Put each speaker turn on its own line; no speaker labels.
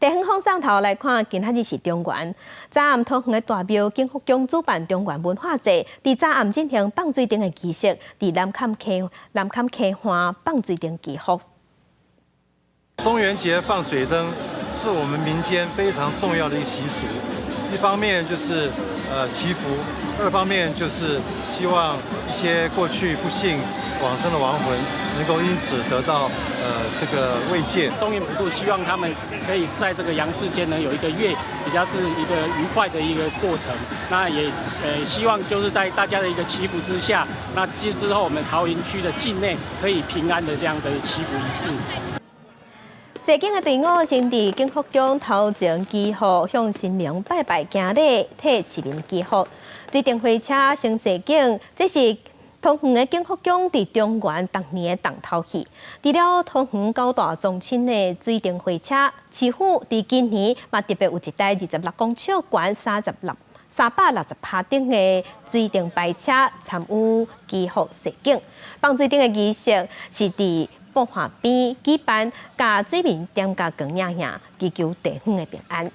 地方风上头来看，今仔日是中元。早暗桃园的大庙景福宫主办中元文化节，伫早暗进行放水灯的仪式，伫南坎溪畔放水灯祈福。
中元节放水灯是我们民间非常重要的一个习俗，一方面就是祈福，二方面就是希望一些过去不幸往生的亡魂能够因此得到这个慰藉。
中元普渡希望他们可以在这个阳世间呢有一个比较是一个愉快的一个过程。那也希望就是在大家的一个祈福之下，那之后我们桃园区的境内可以平安的这样的祈福仪式。
西景的队伍先伫景福宫头前祈福，向神灵拜拜行礼，替市民祈福。水电火车升西景，这是桃园的景福宫伫中原逐年的重头戏。除了桃园高大壮亲的水电火车，市府伫今年嘛特别有一台26公尺悬、360吨的水电白车参与祈福西景。放水灯的仪式是伫步海边举办，甲水民点甲光影影，祈求地方的平安。